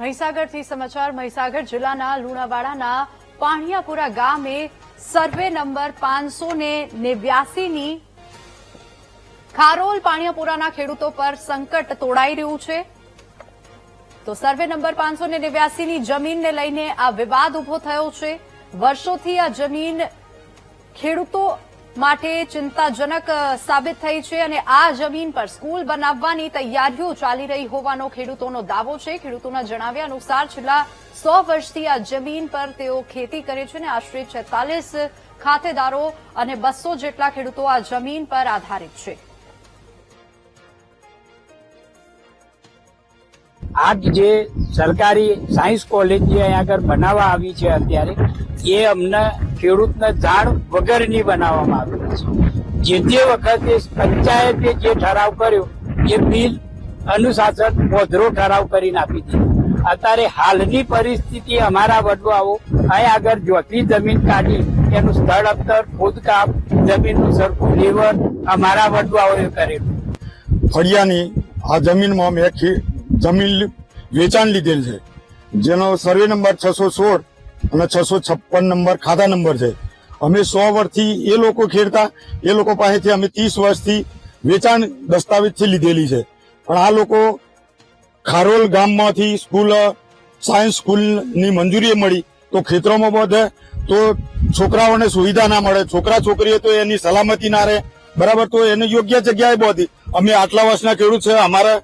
મહીસાગરથી સમાચાર મહીસાગર જિલ્લાના લુણાવાડાના પાણિયાપુરા ગામે સર્વે નંબર 589ની ખારોલ પાણિયાપુરાના ખેડૂતો પર સંકટ તોડાઈ રહ્યું છે। તો સર્વે નંબર 589ની જમીનને લઈને આ વિવાદ ઉભો થયો છે। વર્ષોથી આ જમીન ખેડૂતો માટે ચિંતાજનક સાબિત થઈ છે અને આ જમીન પર સ્કૂલ બનાવવાની તૈયારીઓ ચાલી રહી હોવાનો ખેડૂતોનો દાવો છે। ખેડૂતોના જણાવ્યા અનુસાર છેલ્લા 100 વર્ષથી આ જમીન પર તેઓ ખેતી કરે છે અને આશરે 46 ખાતેદારો અને 200 જેટલા ખેડૂતો આ જમીન પર આધારિત છે। આ જે સરકારી સાયન્સ કોલેજ જે અહીંયા આગળ બનાવવા આવી છે અત્યારે એ અમને ખેડૂતને જાણ વગરની બનાવવામાં આવી છે। જે વખતે પંચાયતે જે ઠરાવ કર્યો એ બિલ અનુશાસન પોધરો ઠરાવ કરીને આપી દીધો। અત્યારે હાલની પરિસ્થિતિ અમારા વડવાઓ અહીં આગળ જોતી જમીન કાઢી એનું સ્થળ અંતર ખોદકામ જમીનનું સરખું લેવલ અમારા વડવાઓએ કરેલું। ફળિયાની આ જમીનમાં મેં જમીન વેચાણ લીધેલ છે, જેનો સર્વે નંબર 616 અને 656 નંબર ખાતા નંબર છે। અમે 100 વર્ષથી એ લોકો ખેડતા, એ લોકો પાસેથી અમે 30 વર્ષથી વેચાણ દસ્તાવેજથી લીધેલી છે। પણ આ લોકો ખારોલ ગામમાંથી સ્કૂલ સાયન્સ સ્કૂલની મંજૂરી મળી તો ખેતરોમાં બધે તો છોકરાઓને સુવિધા ના મળે, છોકરા છોકરીઓ તો એની સલામતી ના રહે, બરાબર, તો એને યોગ્ય જગ્યાએ બધી અમે આટલા વર્ષના ખેડૂત છે। અમારા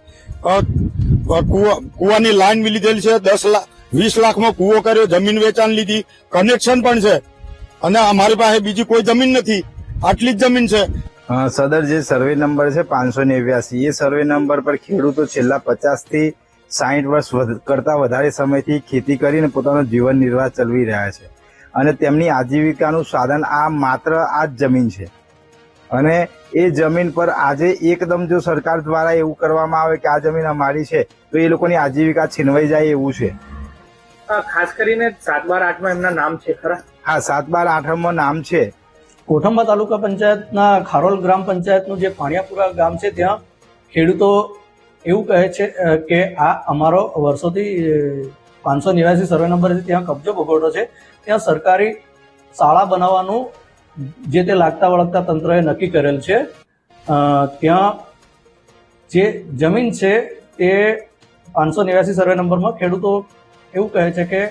કુવાની લાઈન બી લીધેલી છે, 10 લાખ 20 લાખમાં કુવો કર્યો, જમીન વેચાણ લીધી, કનેક્શન પણ છે અને અમારી પાસે બીજી કોઈ જમીન નથી, આટલી જ જમીન છે। સદર જે સર્વે નંબર છે 589 એ સર્વે નંબર પર ખેડૂતો છેલ્લા 50 થી 60 વર્ષ કરતા વધારે સમયથી ખેતી કરીને પોતાનો જીવન નિર્વાહ ચલાવી રહ્યા છે અને તેમની આજીવિકાનું સાધન આ માત્ર આ જ જમીન છે। અને એ જમીન પર આજે એકદમ જો સરકાર દ્વારા એવું કરવામાં આવે કે આ જમીન અમારી છે તો એ લોકોની આજીવિકા છીનવાઈ જાય એવું છે। ખાસ કરીને 7/12/8 એમના નામ છે ખરા? હા, 7/12/8 નામ છે। કોઠંબા તાલુકા પંચાયતના ખારોલ ગ્રામ પંચાયતનું જે પાણિયાપુરા ગામ છે ત્યાં ખેડૂતો એવું કહે છે કે આ અમારો વર્ષોથી 589 સર્વે નંબર છે ત્યાં કબજો ભોગવતો છે। ત્યાં સરકારી શાળા બનાવવાનું જે તે લાગતા વળગતા તંત્રએ નક્કી કરેલ છે। ત્યાં જે જમીન છે તે 589 સર્વે નંબરમાં ખેડૂતો એવું કહે છે કે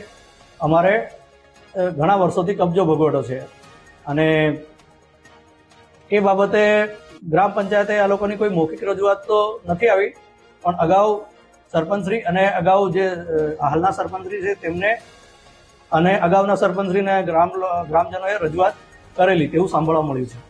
અમારે ઘણા વર્ષોથી કબજો ભોગવટો છે અને એ બાબતે ગ્રામ પંચાયતે આ લોકોની કોઈ મૌખિક રજૂઆત તો નથી આવી, પણ અગાઉ સરપંચશ્રી અને અગાઉ જે હાલના સરપંચશ્રી છે તેમને અને અગાઉના સરપંચશ્રીને ગ્રામજનોએ રજૂઆત કરેલી તેવું સાંભળવા મળ્યું છે।